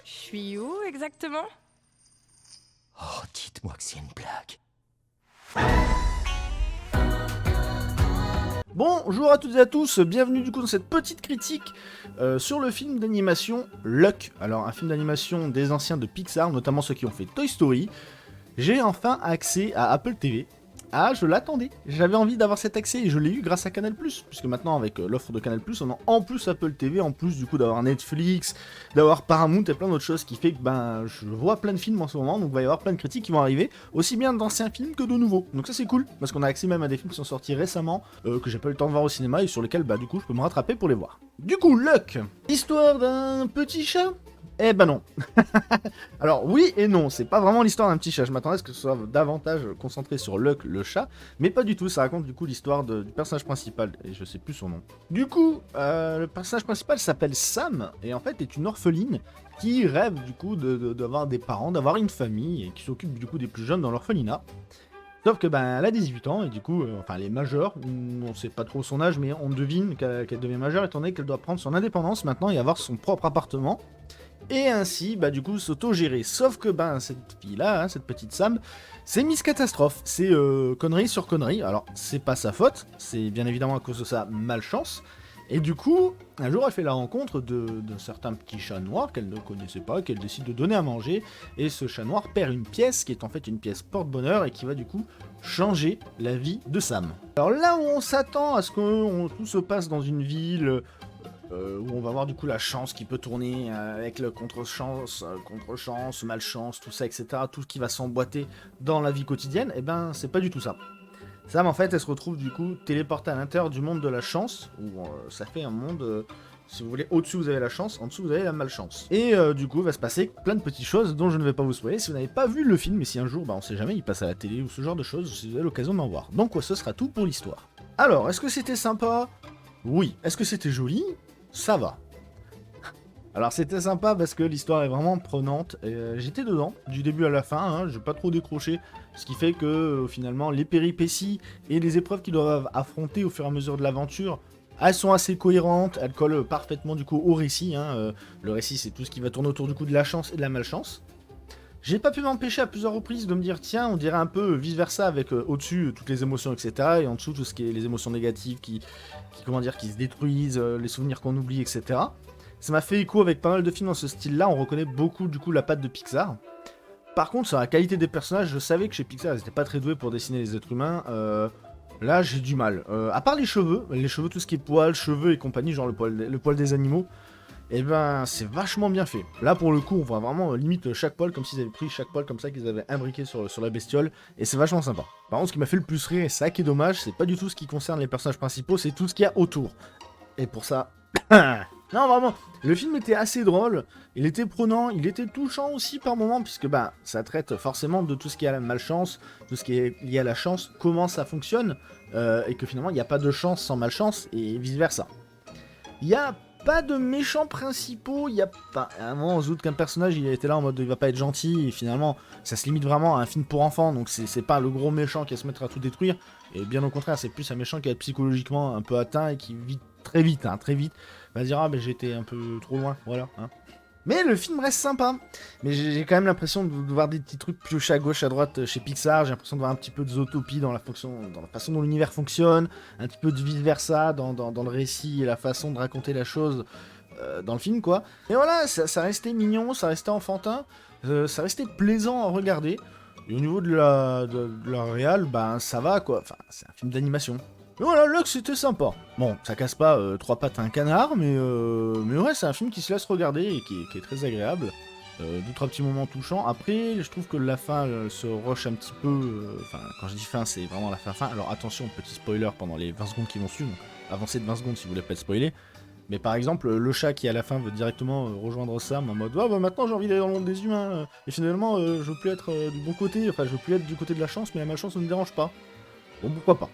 Je suis où exactement? Oh, dites-moi que c'est une blague. Bonjour à toutes et à tous, bienvenue du coup dans cette petite critique sur le film d'animation Luck. Alors un film d'animation des anciens de Pixar, notamment ceux qui ont fait Toy Story. J'ai enfin accès à Apple TV. Ah, je l'attendais, j'avais envie d'avoir cet accès et je l'ai eu grâce à Canal+, puisque maintenant avec l'offre de Canal+, on a en plus Apple TV, en plus du coup d'avoir Netflix, d'avoir Paramount et plein d'autres choses, qui fait que je vois plein de films en ce moment, donc il va y avoir plein de critiques qui vont arriver, aussi bien d'anciens films que de nouveaux. Donc ça c'est cool, parce qu'on a accès même à des films qui sont sortis récemment, que j'ai pas eu le temps de voir au cinéma et sur lesquels du coup je peux me rattraper pour les voir. Du coup, Luck, histoire d'un petit chat. Eh ben non. Alors oui et non, c'est pas vraiment l'histoire d'un petit chat, je m'attendais à ce que ce soit davantage concentré sur Luck le chat, mais pas du tout, ça raconte du coup l'histoire du personnage principal, et je sais plus son nom. Du coup, le personnage principal s'appelle Sam, et en fait est une orpheline qui rêve du coup d'avoir des parents, d'avoir une famille, et qui s'occupe du coup des plus jeunes dans l'orphelinat. Sauf que elle a 18 ans, et du coup, elle est majeure, on sait pas trop son âge, mais on devine qu'elle devient majeure, étant donné qu'elle doit prendre son indépendance maintenant et avoir son propre appartement. Et ainsi, du coup, s'auto-gérer. Sauf que, cette fille-là, hein, cette petite Sam, c'est Miss Catastrophe. C'est connerie sur connerie. Alors, c'est pas sa faute, c'est bien évidemment à cause de sa malchance. Et du coup, un jour, elle fait la rencontre d'un certain petit chat noir qu'elle ne connaissait pas, qu'elle décide de donner à manger. Et ce chat noir perd une pièce, qui est en fait une pièce porte-bonheur, et qui va du coup changer la vie de Sam. Alors là où on s'attend à ce que tout se passe dans une ville... où on va voir du coup la chance qui peut tourner avec le contre-chance, malchance, tout ça, etc. Tout ce qui va s'emboîter dans la vie quotidienne, et c'est pas du tout ça. Sam, en fait, elle se retrouve du coup téléportée à l'intérieur du monde de la chance, où ça fait un monde, si vous voulez, au-dessus vous avez la chance, en dessous vous avez la malchance. Et du coup, il va se passer plein de petites choses dont je ne vais pas vous spoiler si vous n'avez pas vu le film, et si un jour, on sait jamais, il passe à la télé ou ce genre de choses, si vous avez l'occasion d'en voir. Donc, ce sera tout pour l'histoire. Alors, est-ce que c'était sympa? Oui. Est-ce que c'était joli? Ça va. Alors c'était sympa parce que l'histoire est vraiment prenante, j'étais dedans, du début à la fin, hein, j'ai pas trop décroché, ce qui fait que finalement les péripéties et les épreuves qu'ils doivent affronter au fur et à mesure de l'aventure, elles sont assez cohérentes, elles collent parfaitement du coup au récit, hein, le récit c'est tout ce qui va tourner autour du coup de la chance et de la malchance. J'ai pas pu m'empêcher à plusieurs reprises de me dire tiens, on dirait un peu vice-versa avec au-dessus toutes les émotions, etc. et en dessous tout ce qui est les émotions négatives qui se détruisent, les souvenirs qu'on oublie, etc. Ça m'a fait écho avec pas mal de films dans ce style-là, on reconnaît beaucoup du coup la patte de Pixar. Par contre, sur la qualité des personnages, je savais que chez Pixar, ils étaient pas très doués pour dessiner les êtres humains. Là, j'ai du mal. À part les cheveux, tout ce qui est poils, cheveux et compagnie, genre le poil des animaux, c'est vachement bien fait. Là, pour le coup, on voit vraiment limite chaque poil, comme s'ils avaient pris chaque poil comme ça qu'ils avaient imbriqué sur la bestiole, et c'est vachement sympa. Par contre, ce qui m'a fait le plus rire, et ça qui est dommage, c'est pas du tout ce qui concerne les personnages principaux, c'est tout ce qu'il y a autour. Et pour ça... non, vraiment, le film était assez drôle, il était prenant, il était touchant aussi par moments, puisque ça traite forcément de tout ce qui est à la malchance, tout ce qui est lié à la chance, comment ça fonctionne, et que finalement, il n'y a pas de chance sans malchance, et vice-versa. Il y a pas de méchants principaux, il y a pas... À un moment, on se doute qu'un personnage, il était là en mode il va pas être gentil, et finalement, ça se limite vraiment à un film pour enfants, donc c'est pas le gros méchant qui va se mettre à tout détruire, et bien au contraire, c'est plus un méchant qui va être psychologiquement un peu atteint, et qui vit très vite, va se dire j'étais un peu trop loin, voilà, hein. Mais le film reste sympa. Mais j'ai quand même l'impression de voir des petits trucs piochés à gauche, à droite chez Pixar. J'ai l'impression de voir un petit peu de zootopie dans la façon dont l'univers fonctionne, un petit peu de vice-versa dans le récit et la façon de raconter la chose dans le film, quoi. Et voilà, ça restait mignon, ça restait enfantin, ça restait plaisant à regarder. Et au niveau de la réal, ça va, quoi. Enfin, c'est un film d'animation. Mais voilà, Luck, c'était sympa. Bon, ça casse pas trois pattes à un canard, mais ouais, c'est un film qui se laisse regarder et qui est très agréable. Deux, trois petits moments touchants. Après, je trouve que la fin se rush un petit peu. Enfin, quand je dis fin, c'est vraiment la fin. Alors attention, petit spoiler pendant les 20 secondes qui vont suivre. Avancez de 20 secondes si vous voulez pas être spoilé. Mais par exemple, le chat qui à la fin veut directement rejoindre Sam en mode maintenant j'ai envie d'aller dans le monde des humains. Et finalement, je veux plus être du bon côté. Enfin, je veux plus être du côté de la chance, mais la malchance ne me dérange pas. Bon, pourquoi pas.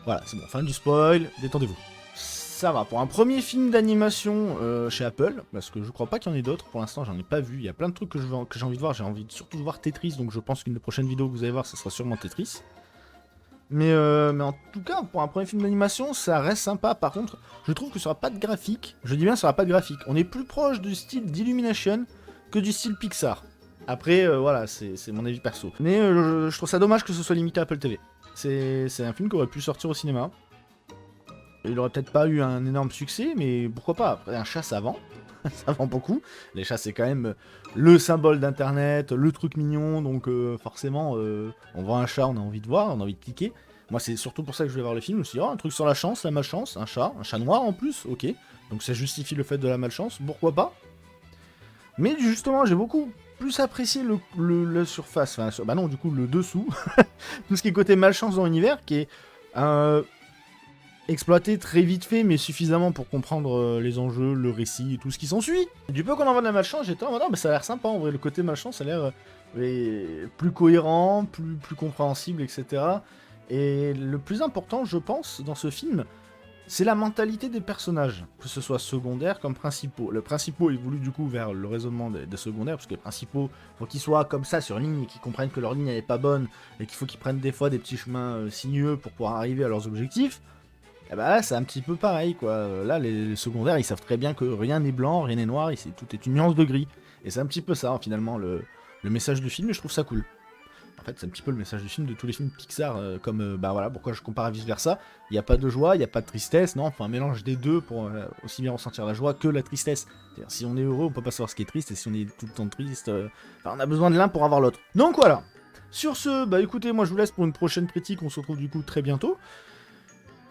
Voilà, c'est bon, fin du spoil, détendez-vous. Ça va, pour un premier film d'animation chez Apple, parce que je crois pas qu'il y en ait d'autres, pour l'instant j'en ai pas vu, il y a plein de trucs que j'ai envie de voir, j'ai envie surtout de voir Tetris, donc je pense qu'une des prochaines vidéos que vous allez voir, ce sera sûrement Tetris. Mais en tout cas, pour un premier film d'animation, ça reste sympa. Par contre, je trouve que ça n'aura pas de graphique. Je dis bien, ça n'aura pas de graphique. On est plus proche du style d'Illumination que du style Pixar. Après, voilà, c'est mon avis perso. Mais je trouve ça dommage que ce soit limité à Apple TV. C'est un film qui aurait pu sortir au cinéma. Il aurait peut-être pas eu un énorme succès, mais pourquoi pas. Après, un chat, ça vend. Ça vend beaucoup. Les chats, c'est quand même le symbole d'internet, le truc mignon, donc forcément, on voit un chat, on a envie de voir, on a envie de cliquer. Moi, c'est surtout pour ça que je vais voir le film. Je me suis dit, oh, un truc sur la chance, la malchance, un chat noir en plus, ok. Donc ça justifie le fait de la malchance, pourquoi pas. Mais justement, j'ai beaucoup plus apprécié la surface, enfin, bah non, du coup, le dessous, tout ce qui est côté malchance dans l'univers, qui est exploité très vite fait, mais suffisamment pour comprendre les enjeux, le récit et tout ce qui s'ensuit. Du peu qu'on en voit de la malchance, j'étais en mode, mais ça a l'air sympa en vrai, le côté malchance, ça a l'air plus cohérent, plus compréhensible, etc. Et le plus important, je pense, dans ce film, c'est la mentalité des personnages, que ce soit secondaires comme principaux. Le principaux évolue du coup vers le raisonnement des secondaires, parce que les principaux, faut qu'ils soient comme ça sur ligne et qu'ils comprennent que leur ligne n'est pas bonne, et qu'il faut qu'ils prennent des fois des petits chemins sinueux pour pouvoir arriver à leurs objectifs. Et bah là, c'est un petit peu pareil, quoi. Là, les secondaires, ils savent très bien que rien n'est blanc, rien n'est noir, tout est une nuance de gris. Et c'est un petit peu ça, hein, finalement, le message du film, et je trouve ça cool. En fait, c'est un petit peu le message du film de tous les films Pixar, bah voilà, pourquoi je compare à vice versa. Il n'y a pas de joie, il n'y a pas de tristesse, non, enfin un mélange des deux pour aussi bien ressentir la joie que la tristesse. C'est-à-dire, si on est heureux, on peut pas savoir ce qui est triste, et si on est tout le temps triste, on a besoin de l'un pour avoir l'autre. Donc voilà. Sur ce, bah écoutez, moi je vous laisse pour une prochaine critique, on se retrouve du coup très bientôt.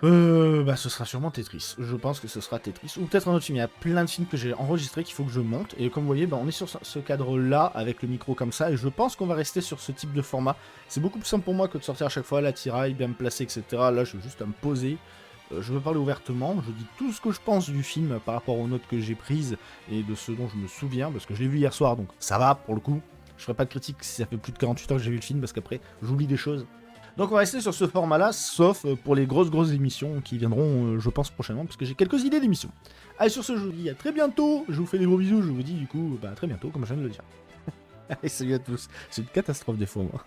Bah ce sera sûrement Tetris. Je pense que ce sera Tetris. Ou peut-être un autre film. Il y a plein de films que j'ai enregistrés qu'il faut que je monte. Et comme vous voyez, bah, on est sur ce cadre-là, avec le micro comme ça. Et je pense qu'on va rester sur ce type de format. C'est beaucoup plus simple pour moi que de sortir à chaque fois la tiraille, bien me placer, etc. Là, je veux juste à me poser. Je veux parler ouvertement. Je dis tout ce que je pense du film par rapport aux notes que j'ai prises et de ce dont je me souviens. Parce que je l'ai vu hier soir, donc ça va pour le coup. Je ferai pas de critique si ça fait plus de 48 heures que j'ai vu le film, parce qu'après, j'oublie des choses. Donc on va rester sur ce format-là, sauf pour les grosses émissions qui viendront, je pense, prochainement, parce que j'ai quelques idées d'émissions. Allez, sur ce, je vous dis à très bientôt, je vous fais des gros bisous, je vous dis du coup, bah à très bientôt, comme je viens de le dire. Allez, salut à tous, c'est une catastrophe des fois, moi.